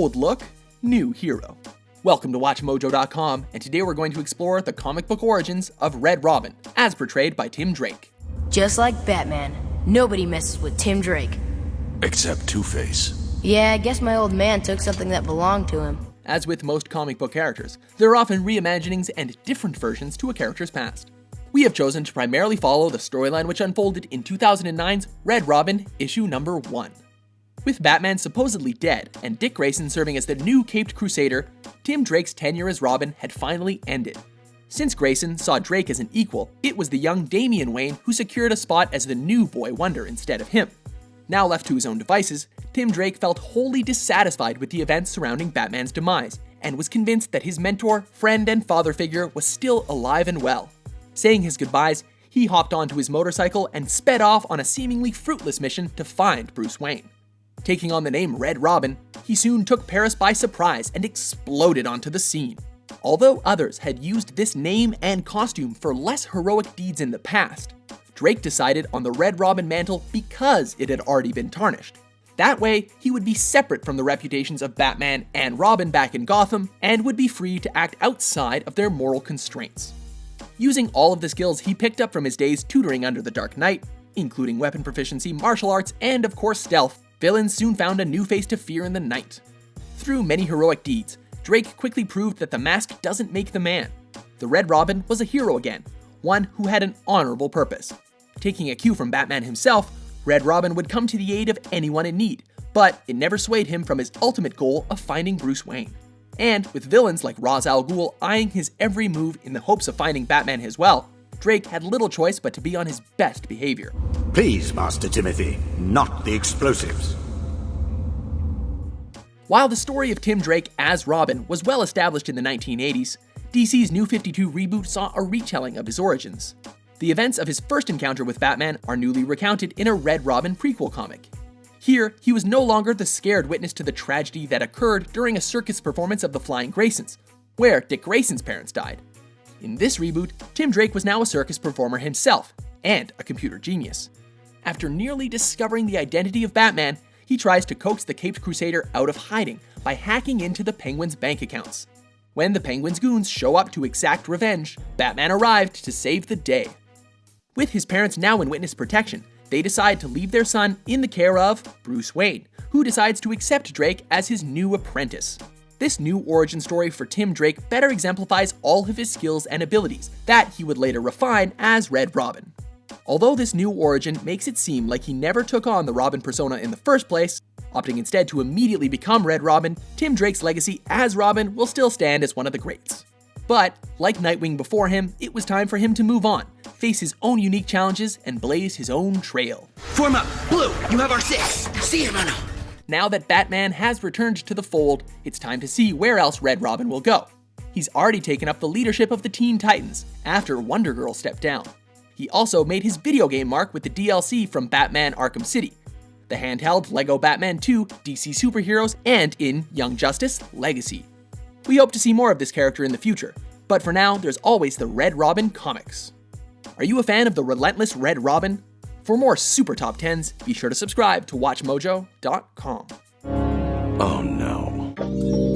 Old look, new hero. Welcome to WatchMojo.com, and today we're going to explore the comic book origins of Red Robin, as portrayed by Tim Drake. Just like Batman, nobody messes with Tim Drake. Except Two-Face. Yeah, I guess my old man took something that belonged to him. As with most comic book characters, there are often reimaginings and different versions to a character's past. We have chosen to primarily follow the storyline which unfolded in 2009's Red Robin, issue number 1. With Batman supposedly dead and Dick Grayson serving as the new Caped Crusader, Tim Drake's tenure as Robin had finally ended. Since Grayson saw Drake as an equal, it was the young Damian Wayne who secured a spot as the new Boy Wonder instead of him. Now left to his own devices, Tim Drake felt wholly dissatisfied with the events surrounding Batman's demise, and was convinced that his mentor, friend, and father figure was still alive and well. Saying his goodbyes, he hopped onto his motorcycle and sped off on a seemingly fruitless mission to find Bruce Wayne. Taking on the name Red Robin, he soon took Paris by surprise and exploded onto the scene. Although others had used this name and costume for less heroic deeds in the past, Drake decided on the Red Robin mantle because it had already been tarnished. That way, he would be separate from the reputations of Batman and Robin back in Gotham, and would be free to act outside of their moral constraints. Using all of the skills he picked up from his days tutoring under the Dark Knight, including weapon proficiency, martial arts, and of course stealth, villains soon found a new face to fear in the night. Through many heroic deeds, Drake quickly proved that the mask doesn't make the man. The Red Robin was a hero again, one who had an honorable purpose. Taking a cue from Batman himself, Red Robin would come to the aid of anyone in need, but it never swayed him from his ultimate goal of finding Bruce Wayne. And with villains like Ra's al Ghul eyeing his every move in the hopes of finding Batman as well, Drake had little choice but to be on his best behavior. Please, Master Timothy, not the explosives. While the story of Tim Drake as Robin was well established in the 1980s, DC's New 52 reboot saw a retelling of his origins. The events of his first encounter with Batman are newly recounted in a Red Robin prequel comic. Here, he was no longer the scared witness to the tragedy that occurred during a circus performance of the Flying Graysons, where Dick Grayson's parents died. In this reboot, Tim Drake was now a circus performer himself, and a computer genius. After nearly discovering the identity of Batman, he tries to coax the Caped Crusader out of hiding by hacking into the Penguin's bank accounts. When the Penguin's goons show up to exact revenge, Batman arrived to save the day. With his parents now in witness protection, they decide to leave their son in the care of Bruce Wayne, who decides to accept Drake as his new apprentice. This new origin story for Tim Drake better exemplifies all of his skills and abilities that he would later refine as Red Robin. Although this new origin makes it seem like he never took on the Robin persona in the first place, opting instead to immediately become Red Robin, Tim Drake's legacy as Robin will still stand as one of the greats. But, like Nightwing before him, it was time for him to move on, face his own unique challenges, and blaze his own trail. Form up! Blue, you have our 6! See him or no? Now that Batman has returned to the fold, it's time to see where else Red Robin will go. He's already taken up the leadership of the Teen Titans, after Wonder Girl stepped down. He also made his video game mark with the DLC from Batman Arkham City, the handheld LEGO Batman 2 DC Superheroes, and in Young Justice Legacy. We hope to see more of this character in the future, but for now, there's always the Red Robin comics. Are you a fan of the relentless Red Robin? For more super top 10s, be sure to subscribe to WatchMojo.com. Oh no.